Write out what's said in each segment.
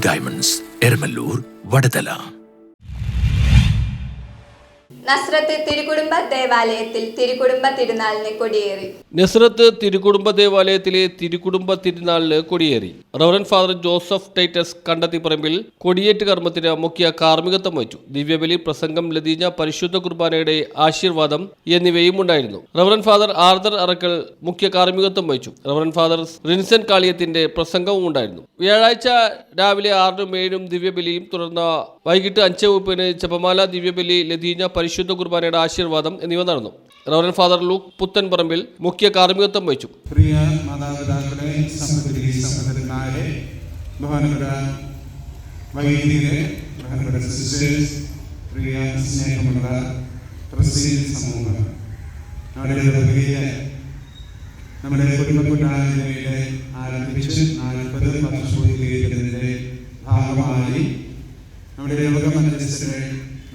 Diamonds, Eramallur, Vadathala. Nazareth തിരുകുടുംബ ദേവാലയത്തിൽ തിരുകുടുംബ തിരുനാളിന് കൊടിയേറി. നസ്രത്ത് തിരുകുടുംബ ദേവാലയത്തിലെ തിരുകുടുംബ തിരുനാളിന് കൊടിയേറി. റവറന്റ് ഫാദർ ജോസഫ് ടൈറ്റസ് കണ്ടത്തിപ്പറമ്പിൽ കൊടിയേറ്റ് കർമ്മത്തിന് മുഖ്യ കാർമ്മികത്വം വഹിച്ചു. ദിവ്യബലി, പ്രസംഗം, ലതീഞ്ഞ, പരിശുദ്ധ കുർബാനയുടെ ആശീർവാദം എന്നിവയും ഉണ്ടായിരുന്നു. റവറന്റ് ഫാദർ ആർദർ അറക്കൽ മുഖ്യ കാർമ്മികത്വം വഹിച്ചു. റവറന്റ് ഫാദർ റിൻസൻ കാളിയത്തിന്റെ പ്രസംഗവും ഉണ്ടായിരുന്നു. വ്യാഴാഴ്ച രാവിലെ 6-നും 7-നും ദിവ്യബലിയും തുടർന്ന് വൈകിട്ട് 5:30 ജപമാല, ദിവ്യബലി, ലതീഞ്ഞ, പരിശുദ്ധ കുർബാനയുടെ ആശീർവാദം എന്നിവ നടന്നു. റവറന്റ് ഫാദർ ലൂക്ക് പുത്തൻപറമ്പിൽ മുഖ്യ കാർമ്മികത്വം വഹിച്ചു. പ്രിയ മാതാപിതാക്കളെ, സഹോദരന്മാരെ, ബഹുമാനപ്പെട്ട വൈദികരെ, ബഹുമാനപ്പെട്ട സിസ്റ്റേഴ്സ്, പ്രിയ സ്നേഹമുള്ള പ്രസിദ്ധ സമൂഹം, നമ്മുടെ കുടുംബ കൂട്ടായ്മയുടെ ആരംഭിച്ച് 40 വർഷം പൂർത്തീകരിക്കുന്നതിന്റെ ഭാഗമായി നമ്മുടെ യോഗമധ്യസ്ഥരെ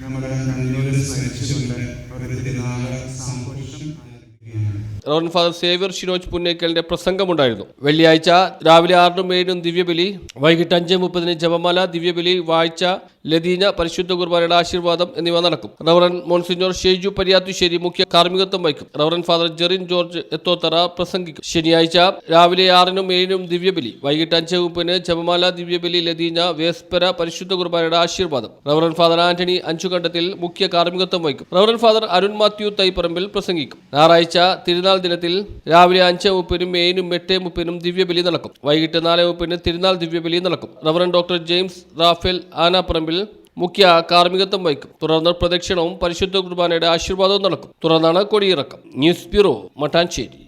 നമ്മുടെ നന്ദിയോട് സ്മരിച്ചുകൊണ്ട് ഒരു തിരുനാൾ സാഘോഷം ആരംഭിക്കുകയാണ്. റവറന്റ് ഫാദർ സേവ്യർ ഷിനോജ് പുന്നേക്കലിന്റെ പ്രസംഗമുണ്ടായിരുന്നു. വെള്ളിയാഴ്ച രാവിലെ 6-നും 7-നും ദിവ്യബലി, വൈകിട്ട് 5:30 ജപമാല, ദിവ്യബലി, വാഴ്ച, ലതീഞ്ഞ, പരിശുദ്ധ കുർബാനയുടെ ആശീർവാദം എന്നിവ നടക്കും. റവറന്റ് മോൺസിഞ്ഞോർ ഷെയ്ജു പരിയാത്തുശ്ശേരി മുഖ്യ കാർമ്മികത്വം വഹിക്കും. റവറന്റ് ഫാദർ ജെറിൻ ജോർജ് എത്തോത്തറ പ്രസംഗിക്കും. ശനിയാഴ്ച രാവിലെ 6-നും 7-നും ദിവ്യബലി, വൈകിട്ട് 5:30 ജപമാല, ദിവ്യബലി, ലതീഞ്ഞ, വേസ്പര, പരിശുദ്ധ കുർബാനയുടെ ആശീർവാദം. റവറന്റ് ഫാദർ ആന്റണി അഞ്ചുകണ്ടത്തിൽ മുഖ്യ കാർമ്മികത്വം വഹിക്കും. റവറന്റ് ഫാദർ അരുൺ മാത്യു തൈപ്പറമ്പിൽ പ്രസംഗിക്കും. ഞായറാഴ്ച തിരുനാൾ ദിനത്തിൽ രാവിലെ 5:30-നും 7-നും 8:30-നും ദിവ്യബലി നടക്കും. വൈകിട്ട് 4:30 തിരുനാൾ ദിവ്യബലി നടക്കും. Reverend doctor James Raphael Anapparambil മുഖ്യ കാർമ്മികത്വം വഹിക്കും. തുടർന്ന് പ്രദക്ഷിണവും പരിശുദ്ധ കുർബാനയുടെ ആശീർവാദവും നടക്കും. തുടർന്നാണ് കൊടിയിറക്കം. News bureau, Mattancherry.